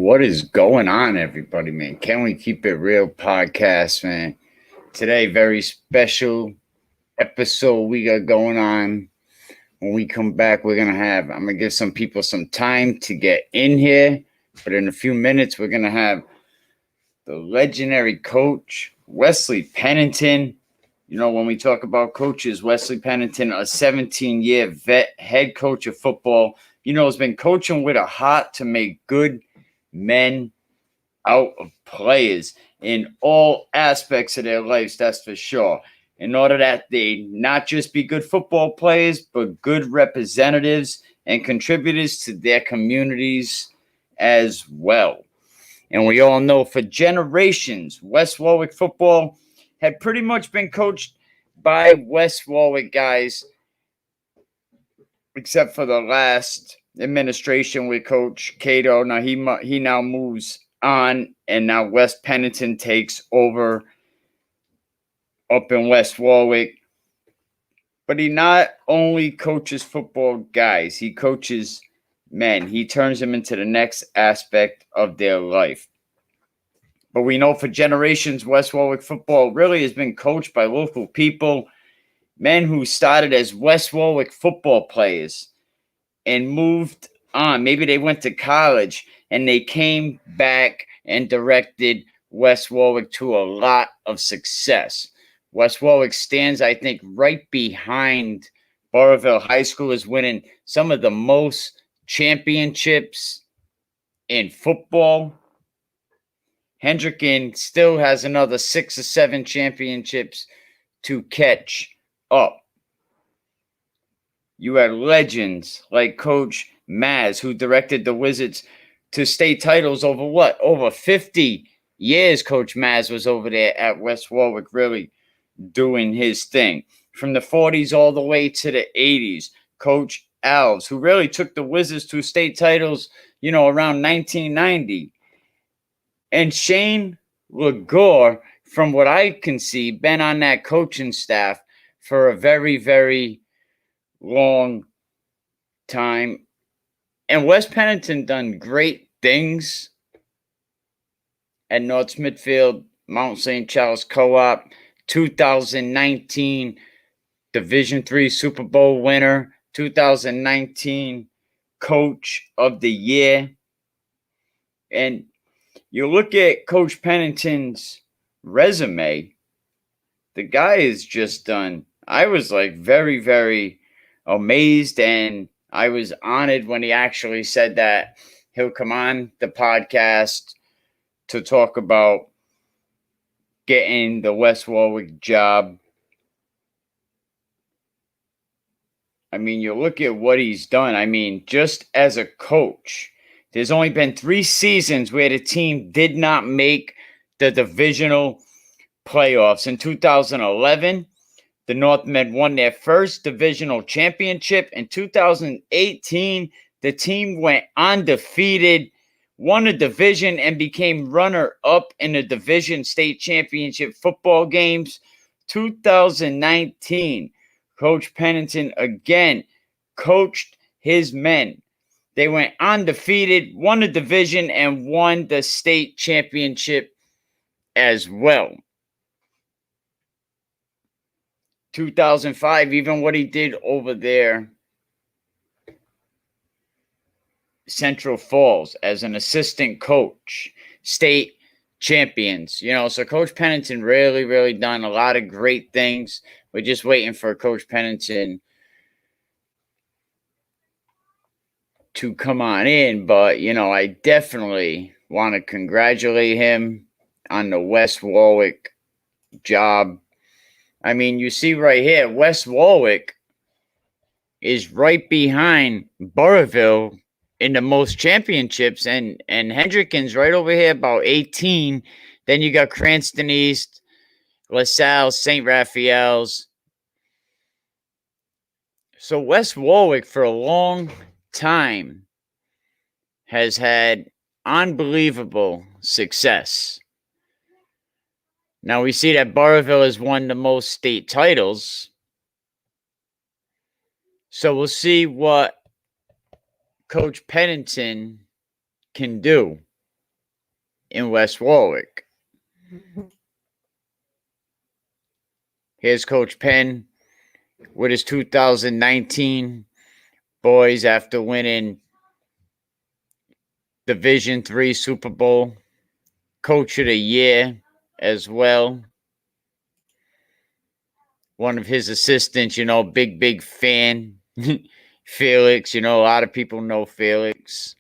What is going on, everybody, man? Can we keep it real podcast, man? Today, very special episode we got going on. When we come back, I'm going to give some people some time to get in here. But in a few minutes, we're going to have the legendary coach, Wesley Pennington. You know, when we talk about coaches, Wesley Pennington, a 17-year vet, head coach of football, has been coaching with a heart to make good men out of players in all aspects of their lives, that's for sure. In order that they not just be good football players, but good representatives and contributors to their communities as well. And we all know for generations, West Warwick football had pretty much been coached by West Warwick guys, except for the last administration with Coach Cato. Now he now moves on, and now Wes Pennington takes over up in West Warwick. But he not only coaches football guys, he coaches men. He turns them into the next aspect of their life. But we know for generations, West Warwick football really has been coached by local people, men who started as West Warwick football players and moved on. Maybe they went to college and they came back and directed West Warwick to a lot of success. West Warwick stands, I think, right behind Burrillville High School, is winning some of the most championships in football. Hendricken still has another 6 or 7 championships to catch up. You had legends like Coach Maz, who directed the Wizards to state titles over 50 years. Coach Maz was over there at West Warwick really doing his thing. From the 40s all the way to the 80s, Coach Alves, who really took the Wizards to state titles, around 1990. And Shane Kilgore, from what I can see, been on that coaching staff for a very, very long time. And Wes Pennington done great things at North Smithfield, Mount St. Charles Co-op, 2019 Division III Super Bowl winner, 2019 Coach of the Year. And you look at Coach Pennington's resume, the guy is just done. I was very, very amazed, and I was honored when he actually said that he'll come on the podcast to talk about getting the West Warwick job. I mean, you look at what he's done. I mean, just as a coach, there's only been 3 seasons where the team did not make the divisional playoffs. In 2011, the Northmen won their first divisional championship. In 2018, the team went undefeated, won a division, and became runner-up in the division state championship football games. 2019, Coach Pennington again coached his men. They went undefeated, won the division, and won the state championship as well. 2005, even what he did over there, Central Falls, as an assistant coach, state champions. So Coach Pennington really, really done a lot of great things. We're just waiting for Coach Pennington to come on in, but I definitely want to congratulate him on the West Warwick job. I mean, you see right here, West Warwick is right behind Burrillville in the most championships, and Hendricken's right over here, about 18. Then you got Cranston East, LaSalle, St. Raphael's. So West Warwick for a long time has had unbelievable success. Now we see that Burrillville has won the most state titles. So we'll see what Coach Pennington can do. in West Warwick. Here's Coach Penn with his 2019 boys after winning Division III Super Bowl, Coach of the Year as well. One of his assistants, big fan, Felix. A lot of people know Felix.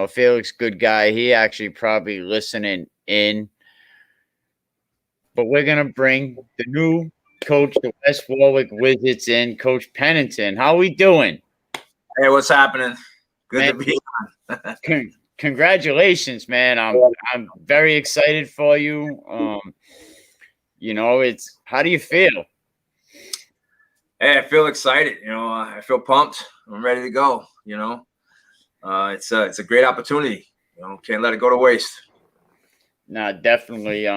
Felix, good guy. He actually probably listening in. But we're going to bring the new coach, the West Warwick Wizards, in, Coach Pennington. How we doing? Hey, what's happening? Good Man, to be on. Congratulations, man. I'm very excited for you. It's how do you feel? Hey, I feel excited. I feel pumped. I'm ready to go. It's a great opportunity. Can't let it go to waste. No, definitely.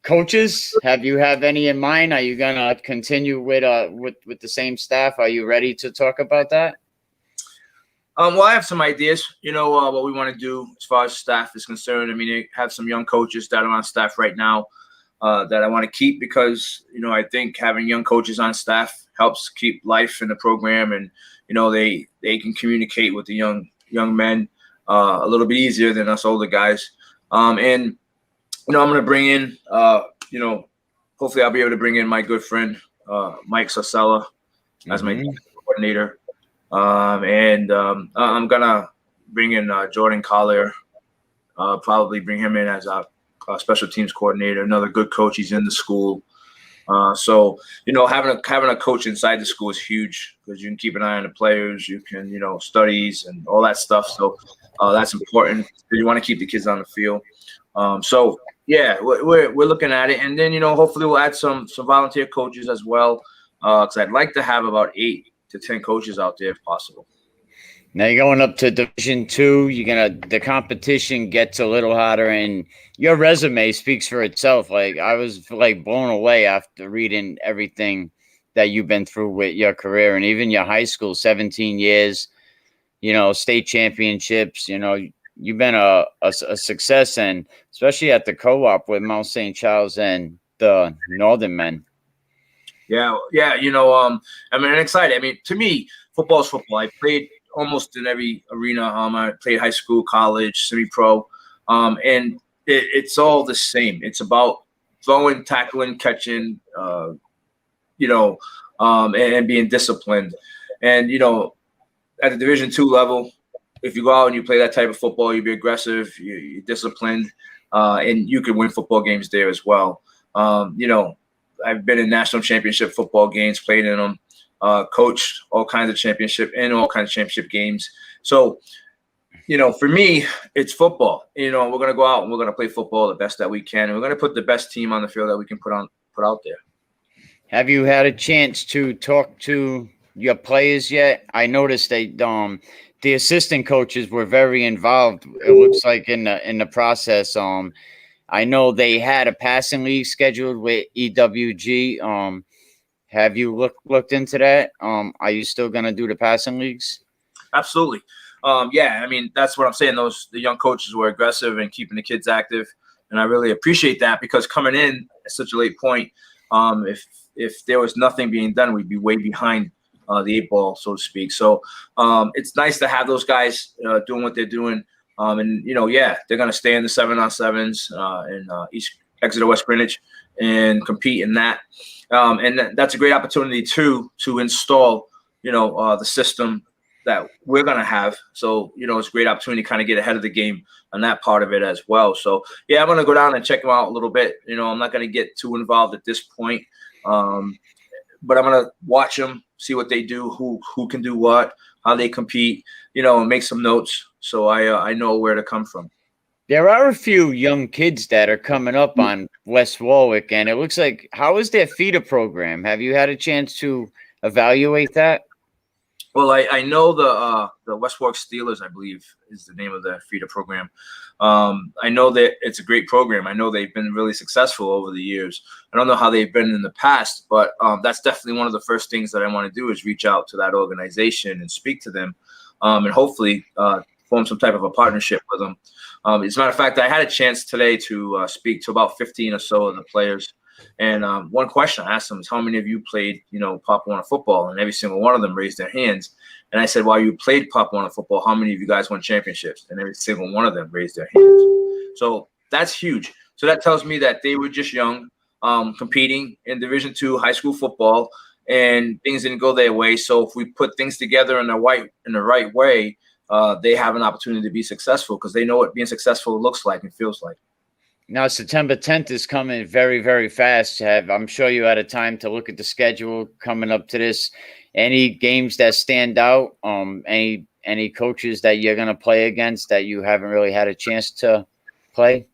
Coaches, have you have any in mind? Are you gonna continue with the same staff? Are you ready to talk about that? Well, I have some ideas. What we want to do as far as staff is concerned. I mean, I have some young coaches that are on staff right now that I want to keep because I think having young coaches on staff helps keep life in the program, and they can communicate with the young men a little bit easier than us older guys. And I'm going to bring in, hopefully I'll be able to bring in my good friend Mike Sosella as my coordinator. And I'm going to bring in Jordan Collier, probably bring him in as a special teams coordinator, another good coach. He's in the school. So having a coach inside the school is huge because you can keep an eye on the players, you can, studies and all that stuff. So that's important because you want to keep the kids on the field. So yeah, we're looking at it. And then, hopefully we'll add some volunteer coaches as well. Cause I'd like to have about 8 to 10 coaches out there if possible. Now you're going up to Division II. The competition gets a little hotter, and your resume speaks for itself. Like I was blown away after reading everything that you've been through with your career and even your high school, 17 years, state championships, you've been a success, and especially at the co-op with Mount St. Charles and the Northern Men. Yeah. I'm excited. I mean, to me, football is football. I played almost in every arena. I played high school, college, semi-pro, and it's all the same. It's about throwing, tackling, catching, and being disciplined. And at the Division II level, if you go out and you play that type of football, you be aggressive, you're disciplined, and you can win football games there as well. I've been in national championship football games, played in them. Coached all kinds of championship games. So, for me, it's football. We're going to go out and we're going to play football the best that we can. And we're going to put the best team on the field that we can put out there. Have you had a chance to talk to your players yet? I noticed the assistant coaches were very involved. It looks like in the process. I know they had a passing league scheduled with EWG. Have you looked into that? Are you still going to do the passing leagues? Absolutely. Yeah, I mean, that's what I'm saying. The young coaches were aggressive and keeping the kids active. And I really appreciate that because coming in at such a late point, if there was nothing being done, we'd be way behind the 8 ball, so to speak. So it's nice to have those guys doing what they're doing. And, they're going to stay in the 7-on-7s in East Exeter, West Greenwich and compete in that. And that's a great opportunity too to install, the system that we're going to have. So, it's a great opportunity to kind of get ahead of the game on that part of it as well. So, yeah, I'm going to go down and check them out a little bit. I'm not going to get too involved at this point, but I'm going to watch them, see what they do, who can do what, how they compete, and make some notes so I know where to come from. There are a few young kids that are coming up on West Warwick, and it looks like, how is their feeder program? Have you had a chance to evaluate that? Well, I know the West Warwick Steelers, I believe, is the name of the feeder program. I know that it's a great program. I know they've been really successful over the years. I don't know how they've been in the past, but that's definitely one of the first things that I want to do is reach out to that organization and speak to them, and hopefully form some type of a partnership with them. As a matter of fact, I had a chance today to speak to about 15 or so of the players. And one question I asked them is, how many of you played, Pop Warner football? And every single one of them raised their hands. And I said, while you played Pop Warner football, how many of you guys won championships? And every single one of them raised their hands. So that's huge. So that tells me that they were just young, competing in Division II high school football, and things didn't go their way. So if we put things together in the right way, they have an opportunity to be successful, because they know what being successful looks like and feels like. Now, September 10th is coming very, very fast. I'm sure you had a time to look at the schedule coming up to this. Any games that stand out? Any coaches that you're going to play against that you haven't really had a chance to play?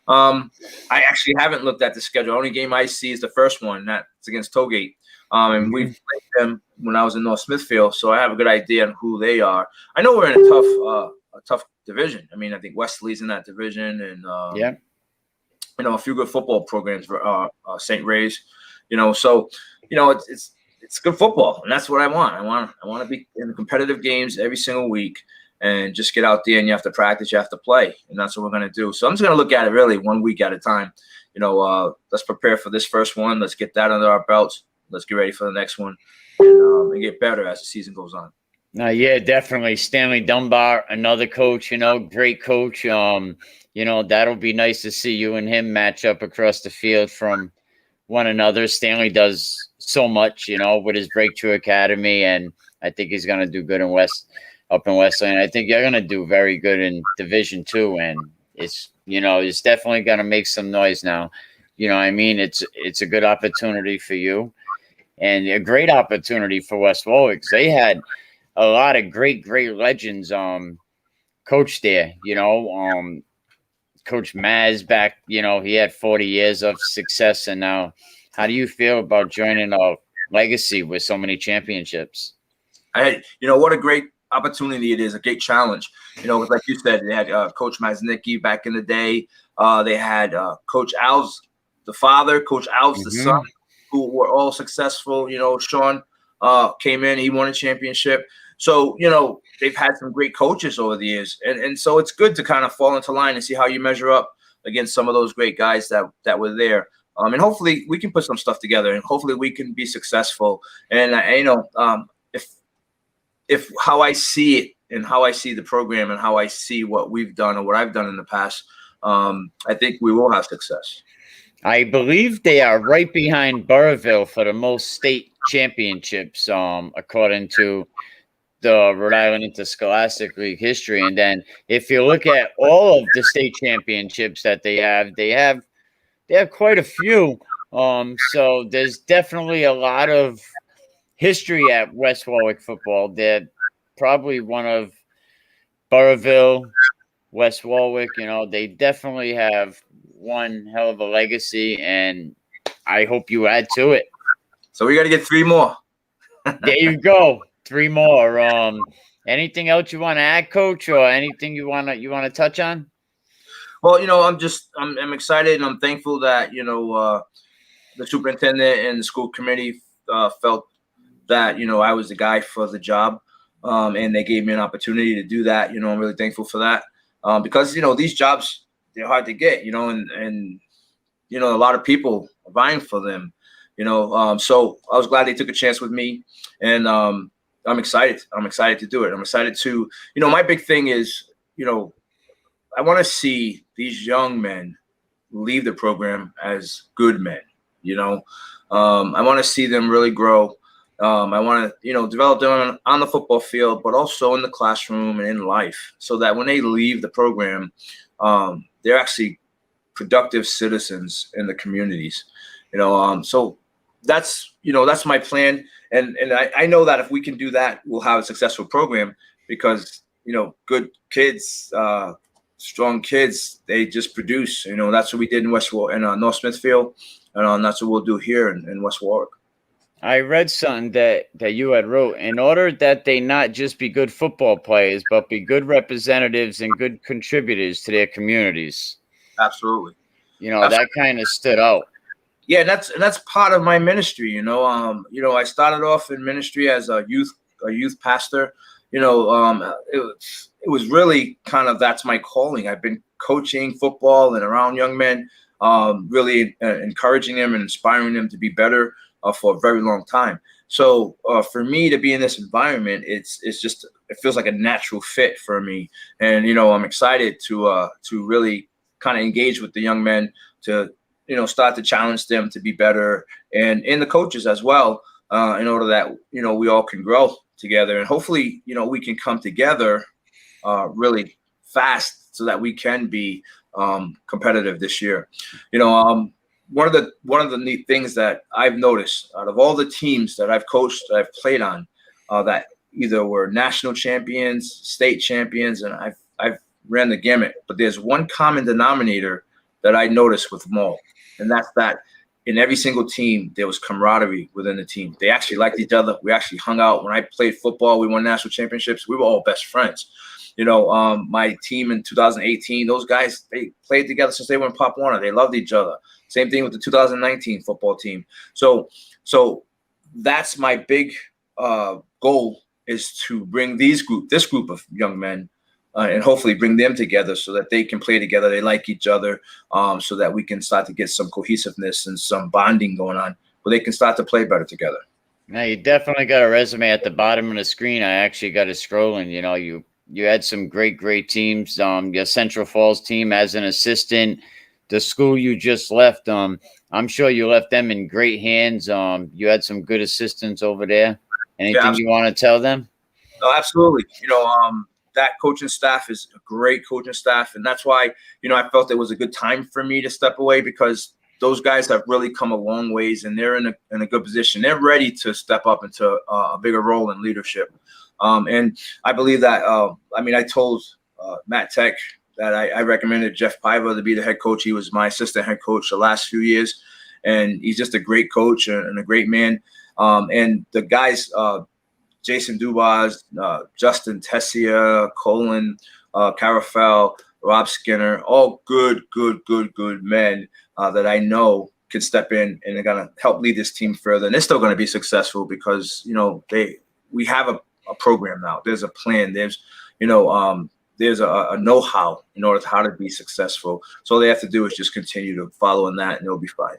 I actually haven't looked at the schedule. The only game I see is the first one. That's against Tollgate. And we played them when I was in North Smithfield, so I have a good idea on who they are. I know we're in a tough division. I mean, I think Wesley's in that division, and a few good football programs for St. Ray's. So it's good football, and that's what I want. I want to be in the competitive games every single week, and just get out there, and you have to practice, you have to play, and that's what we're going to do. So I'm just going to look at it really 1 week at a time. Let's prepare for this first one. Let's get that under our belts. Let's get ready for the next one, and get better as the season goes on. Yeah, definitely. Stanley Dunbar, another coach, great coach. That'll be nice to see you and him match up across the field from one another. Stanley does so much, with his Breakthrough Academy, and I think he's going to do good up in Wesley. And I think you're going to do very good in Division II, and it's definitely going to make some noise now. It's a good opportunity for you, and a great opportunity for West Warwick. They had a lot of great legends coach there. Coach Maz back, he had 40 years of success. And now, how do you feel about joining a legacy with so many championships? What a great opportunity it is, a great challenge. Like you said, they had Coach Maznicki back in the day. They had Coach Alves, the father, Coach Alves, the son, who were all successful. Sean came in, he won a championship. So, they've had some great coaches over the years. And so it's good to kind of fall into line and see how you measure up against some of those great guys that were there. And hopefully we can put some stuff together, and hopefully we can be successful. And, if how I see it and how I see the program and how I see what we've done or what I've done in the past, I think we will have success. I believe they are right behind Burrillville for the most state championships, according to the Rhode Island Interscholastic League history. And then if you look at all of the state championships that they have quite a few. So there's definitely a lot of history at West Warwick football. They're probably one of Burrillville, West Warwick. They definitely have one hell of a legacy, and I hope you add to it. So we got to get 3 more. There you go. 3 more. Anything else you want to add, Coach, or anything you want to touch on? Well, I'm excited, and I'm thankful that the superintendent and the school committee felt that I was the guy for the job, and they gave me an opportunity to do that. I'm really thankful for that, because these jobs, they're hard to get, and a lot of people are vying for them. So I was glad they took a chance with me, and I'm excited. I'm excited to do it. I'm excited to, my big thing is, I want to see these young men leave the program as good men. I want to see them really grow. I want to, develop them on the football field, but also in the classroom and in life, so that when they leave the program, they're actually productive citizens in the communities. So that's my plan. And I know that if we can do that, we'll have a successful program, because, good kids, strong kids, they just produce. That's what we did in North Smithfield, and that's what we'll do here in West Warwick. I read something that you had wrote. In order that they not just be good football players, but be good representatives and good contributors to their communities. Absolutely. Absolutely. That kind of stood out. Yeah, that's part of my ministry. I started off in ministry as a youth pastor. it was really kind of, that's my calling. I've been coaching football and around young men, really encouraging them and inspiring them to be better for a very long time. So for me to be in this environment, it's just, it feels like a natural fit for me. And, I'm excited to really kind of engage with the young men, to, start to challenge them to be better, and in the coaches as well, in order that, we all can grow together, and hopefully, we can come together really fast so that we can be competitive this year. One of the neat things that I've noticed out of all the teams that I've coached, that I've played on, that either were national champions, state champions, and I've ran the gamut, but there's one common denominator that I noticed with them all, and that's that in every single team there was camaraderie within the team. They actually liked each other. We actually hung out. When I played football, we won national championships. We were all best friends. My team in 2018, those guys, they played together since they were in Pop Warner. They loved each other. Same thing with the 2019 football team. So that's my big goal, is to bring this group of young men, and hopefully bring them together so that they can play together. They like each other, so that we can start to get some cohesiveness and some bonding going on, where they can start to play better together. Now, you definitely got a resume at the bottom of the screen. I actually got it scrolling. You had some great teams. Your Central Falls team as an assistant, the school you just left, I'm sure you left them in great hands. You had some good assistants over there. Anything you want to tell them? No, absolutely. That coaching staff is a great coaching staff, and that's why, I felt it was a good time for me to step away, because those guys have really come a long ways, and they're in a good position. They're ready to step up into a bigger role in leadership. And I believe that, I told Matt Tech that I recommended Jeff Piva to be the head coach. He was my assistant head coach the last few years, and he's just a great coach and a great man. And the guys, Jason Dubas, Justin Tessia, Colin Carafel, Rob Skinner, all good men that I know can step in and they're going to help lead this team further. And they're still going to be successful because, we have a program now. There's a plan. There's a know-how in order to how to be successful. So all they have to do is just continue to follow in that, and they'll be fine.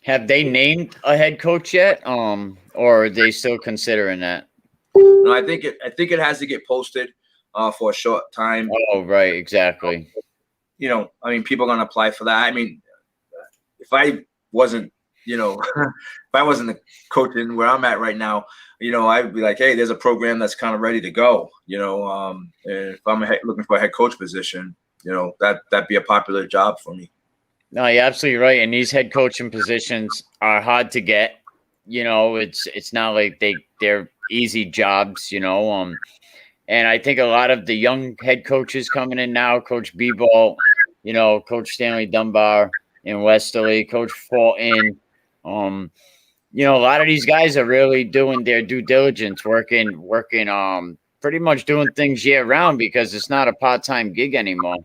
Have they named a head coach yet? Or are they still considering that? No, I think it has to get posted for a short time. Oh, right, exactly. People are going to apply for that. If I wasn't, if I wasn't coaching where I'm at right now, I'd be like, hey, there's a program that's kind of ready to go. And if I'm looking for a head coach position, that'd be a popular job for me. No, you're absolutely right. And these head coaching positions are hard to get. It's not like they're easy jobs. And I think a lot of the young head coaches coming in now, Coach B-Ball, Coach Stanley Dunbar in Westerly, Coach Fulton, a lot of these guys are really doing their due diligence, working, pretty much doing things year round, because it's not a part-time gig anymore.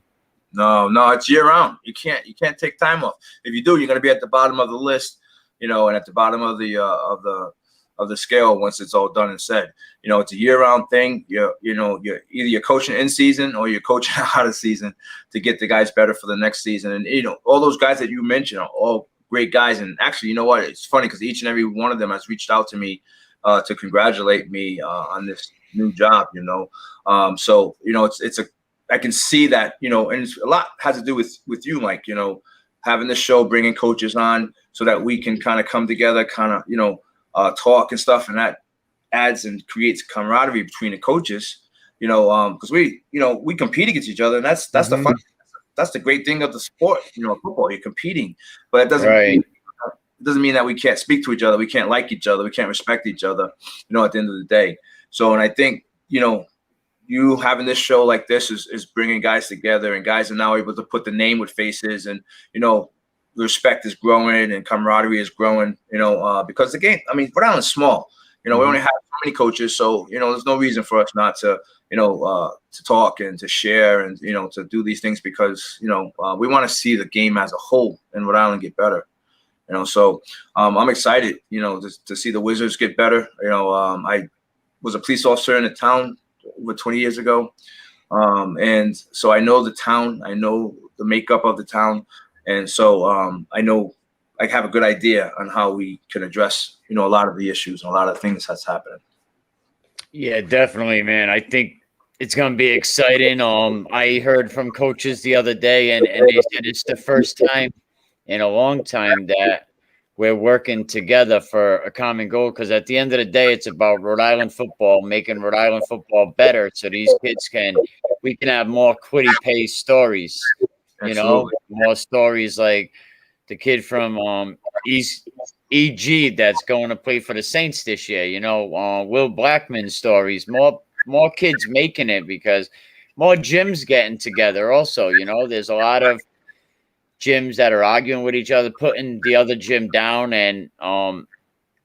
No, it's year round. You can't take time off. If you do, you're going to be at the bottom of the list, and at the bottom of the scale once it's all done and said. It's a year round thing. You're either coaching in season or you're coaching out of season to get the guys better for the next season. And all those guys that you mentioned are all great guys. And actually, you know what? It's funny because each and every one of them has reached out to me to congratulate me on this new job. So I can see that, and it's a lot has to do with you, Mike, having this show, bringing coaches on so that we can kind of come together, talk and stuff. And that adds and creates camaraderie between the coaches, because we compete against each other. And that's the fun. That's the great thing of the sport, football. You're competing, but it doesn't mean that we can't speak to each other. We can't like each other. We can't respect each other, at the end of the day. So, and I think, you having this show like this is bringing guys together, and guys are now able to put the name with faces, and, respect is growing and camaraderie is growing, because the game, Rhode Island's small, we only have so many coaches. So, there's no reason for us not to, to talk and to share and, to do these things, because, we want to see the game as a whole in Rhode Island get better. So I'm excited, to see the Wizards get better. I was a police officer in the town over 20 years ago. And so I know the town, I know the makeup of the town, and so I know I have a good idea on how we can address, a lot of the issues and a lot of things that's happening. Yeah, definitely, man. I think it's going to be exciting. I heard from coaches the other day, and they said it's the first time in a long time that we're working together for a common goal. Because at the end of the day, it's about Rhode Island football, making Rhode Island football better, so these kids we can have more Quiddy Pay stories. Absolutely. More stories like the kid from East EG that's going to play for the Saints this year. Will Blackman stories. More kids making it because more gyms getting together. Also, there's a lot of gyms that are arguing with each other, putting the other gym down, and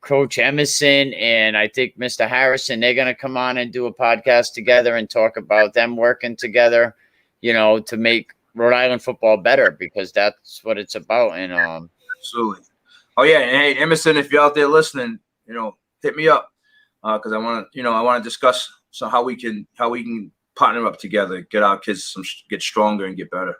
Coach Emerson and I think Mr. Harrison, they're going to come on and do a podcast together and talk about them working together, to make Rhode Island football better, because that's what it's about. And absolutely. Oh yeah, and hey, Emerson, if you're out there listening, hit me up because I want to discuss how we can partner up together, get our kids get stronger and get better.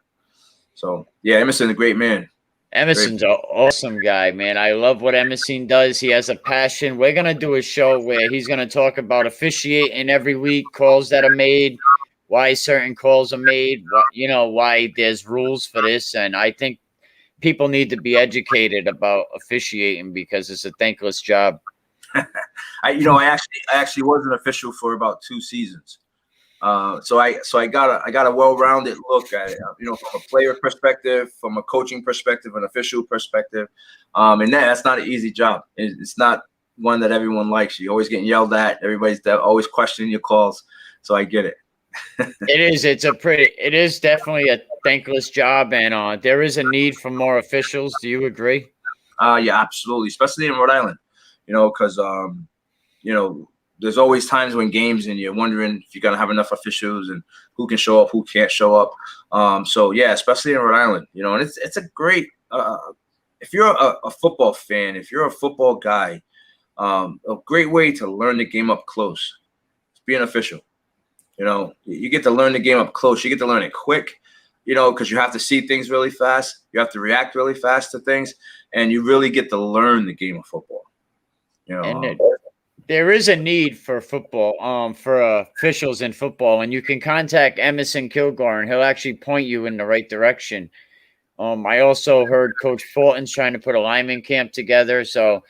So yeah, Emerson's a great man. Emerson's an awesome guy, man. I love what Emerson does. He has a passion. We're going to do a show where he's going to talk about officiating every week, calls that are made, why certain calls are made, why there's rules for this. And I think people need to be educated about officiating because it's a thankless job. I actually was an official for about 2 seasons. So I got a well-rounded look at it, from a player perspective, from a coaching perspective, an official perspective. And that's not an easy job. It's not one that everyone likes. You're always getting yelled at. Everybody's always questioning your calls. So I get it. It is. It is definitely a thankless job, and there is a need for more officials. Do you agree? Yeah, absolutely. Especially in Rhode Island, because there's always times when games and you're wondering if you're going to have enough officials and who can show up, who can't show up. So yeah, especially in Rhode Island, and it's a great, if you're a football fan, if you're a football guy, a great way to learn the game up close is be an official. You get to learn the game up close. You get to learn it quick, because you have to see things really fast. You have to react really fast to things, and you really get to learn the game of football. There is a need for football, for officials in football, and you can contact Emerson Kilgore, and he'll actually point you in the right direction. I also heard Coach Fulton's trying to put a lineman camp together, so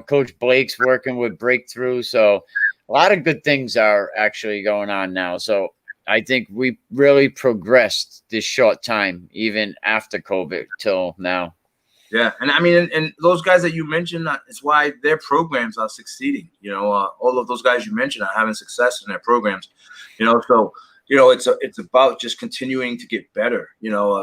Coach Blake's working with Breakthrough, so a lot of good things are actually going on now. So I think we really progressed this short time, even after COVID till now. Yeah, and I mean, and those guys that you mentioned, is why their programs are succeeding. All of those guys you mentioned are having success in their programs. So it's about just continuing to get better.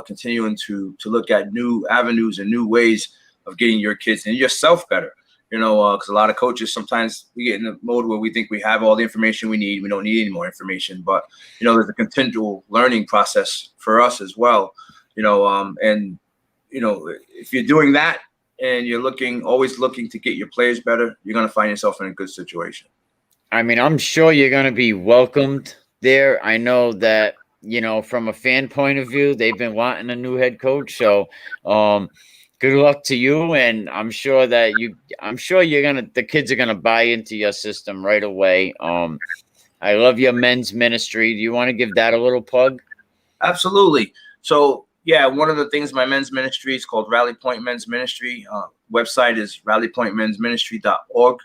Continuing to look at new avenues and new ways of getting your kids and yourself better. Because a lot of coaches sometimes we get in the mode where we think we have all the information we need. We don't need any more information, but there's a continual learning process for us as well. And if you're doing that and you're always looking to get your players better, you're going to find yourself in a good situation. I mean, I'm sure you're going to be welcomed there. I know that, from a fan point of view, they've been wanting a new head coach. So, good luck to you. And I'm sure that the kids are going to buy into your system right away. I love your men's ministry. Do you want to give that a little plug? Absolutely. So, yeah, one of the things my men's ministry is called Rally Point Men's Ministry. Website is rallypointmensministry.org.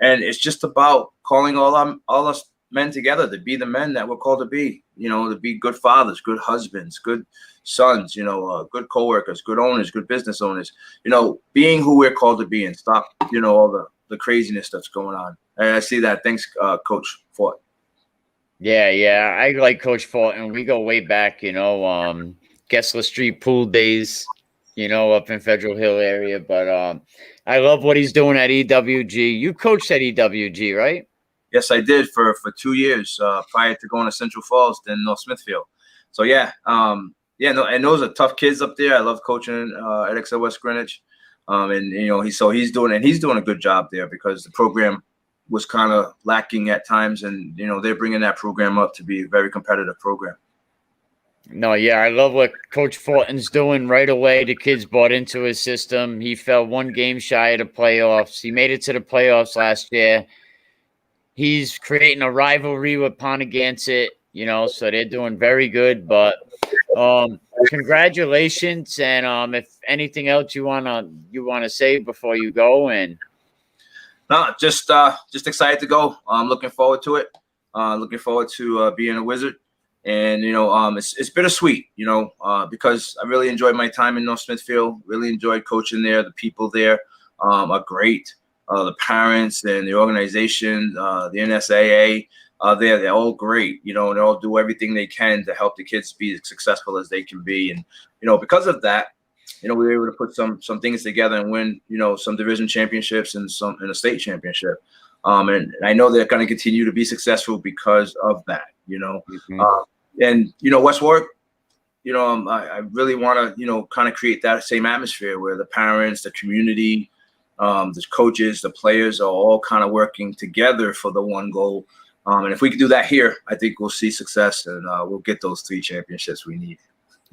And it's just about calling all us men together to be the men that we're called to be, to be good fathers, good husbands, good sons, good coworkers, good owners, good business owners, being who we're called to be and stop, all the craziness that's going on. And I see that. Thanks, Coach Fort. Yeah. I like Coach Fort, and we go way back, Gessler Street pool days, up in Federal Hill area. But I love what he's doing at EWG. You coached at EWG, right? Yes, I did for 2 years prior to going to Central Falls, then North Smithfield. So and those are tough kids up there. I love coaching at XL West Greenwich, and he's doing a good job there because the program, was kind of lacking at times, and they're bringing that program up to be a very competitive program. No, yeah, I love what Coach Fortin's doing right away. The kids bought into his system. He fell one game shy of the playoffs. He made it to the playoffs last year. He's creating a rivalry with Ponagansett, so they're doing very good. But congratulations, and if anything else you wanna say before you go, and no, just excited to go. I'm looking forward to it. Looking forward to being a Wizard. And it's bittersweet, because I really enjoyed my time in North Smithfield. Really enjoyed coaching there. The people there are great. The parents and the organization, the NSAA, they're all great. They all do everything they can to help the kids be as successful as they can be. And because of that, we were able to put some things together and win some division championships and a state championship. And I know they're going to continue to be successful because of that. And West Warwick, I really want to kind of create that same atmosphere where the parents, the community, the coaches, the players are all kind of working together for the one goal. And if we can do that here, I think we'll see success, and we'll get those 3 championships we need.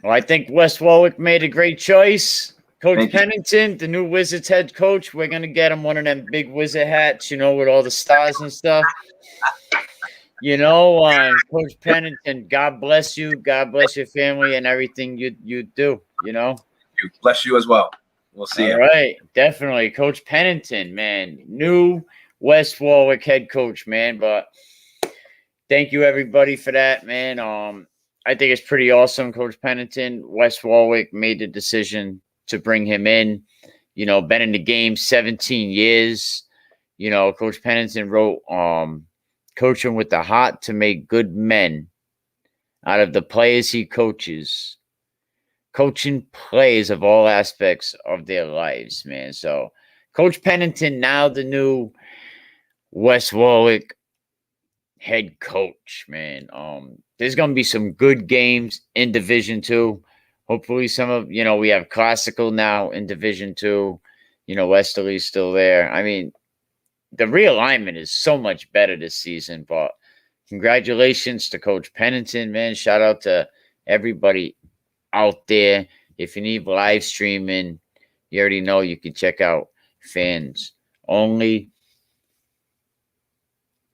Well, I think West Warwick made a great choice. Coach Pennington, the new Wizards head coach, we're going to get him one of them big Wizard hats, with all the stars and stuff. Coach Pennington, God bless you. God bless your family and everything you do, Bless you as well. We'll see. All right. Definitely. Coach Pennington, man. New West Warwick head coach, man. But thank you, everybody, for that, man. I think it's pretty awesome, Coach Pennington. West Warwick made the decision to bring him in. Been in the game 17 years. Coach Pennington wrote coaching with the heart to make good men out of the players he coaches. Coaching players of all aspects of their lives, man. So Coach Pennington, now the new West Warwick head coach, man. There's going to be some good games in Division 2. Hopefully some of, we have Classical now in Division 2. Westerly's still there. I mean, the realignment is so much better this season, but congratulations to Coach Pennington, man. Shout out to everybody out there. If you need live streaming, you already know you can check out Fans Only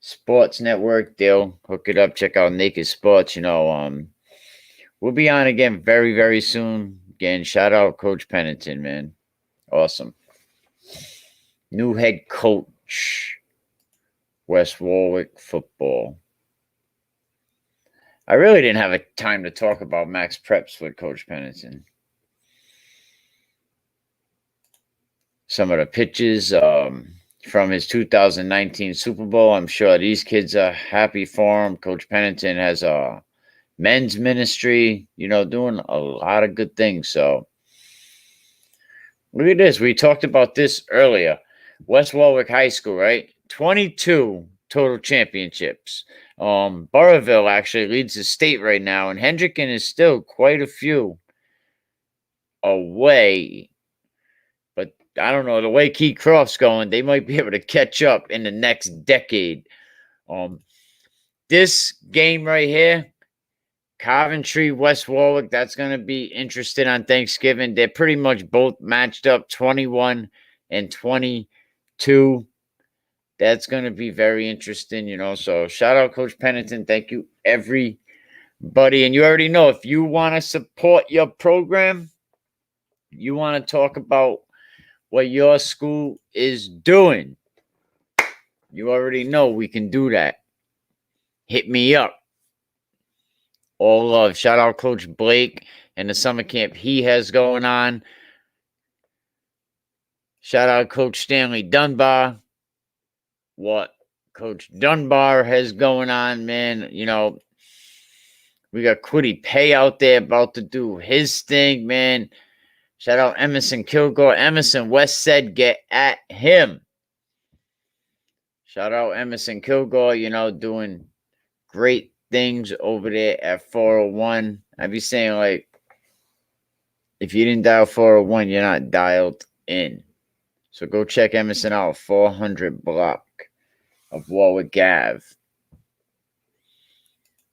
Sports Network. They'll hook it up. Check out Naked Sports. We'll be on again very, very soon. Again, shout out Coach Pennington, man. Awesome. New head coach, West Warwick football. I really didn't have a time to talk about Max Preps with Coach Pennington. Some of the pictures from his 2019 Super Bowl. I'm sure these kids are happy for him. Coach Pennington has a men's ministry, doing a lot of good things. So look at this. We talked about this earlier. West Warwick High School, right? 22 total championships. Burrillville actually leads the state right now, and Hendricken is still quite a few away. But I don't know, the way Keycroft's going, they might be able to catch up in the next decade. This game right here, Coventry, West Warwick, that's going to be interesting on Thanksgiving. They're pretty much both matched up 21 and 22. That's going to be very interesting, So shout out Coach Pennington. Thank you, everybody. And you already know, if you want to support your program, you want to talk about what your school is doing, you already know we can do that. Hit me up. All love. Shout out Coach Blake and the summer camp he has going on. Shout out Coach Stanley Dunbar. What Coach Dunbar has going on, man. We got Quiddy Pay out there about to do his thing, man. Shout out Emerson Kilgore. Emerson West said get at him. Shout out Emerson Kilgore, doing great things over there at 401. I be saying, if you didn't dial 401, you're not dialed in. So go check Emerson out, 400 block. of Warwick Ave.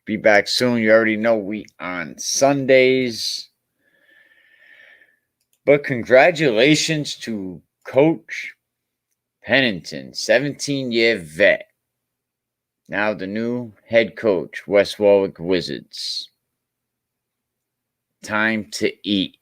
Be back soon. You already know we on Sundays. But congratulations to Coach Pennington, 17-year vet. Now the new head coach, West Warwick Wizards. Time to eat.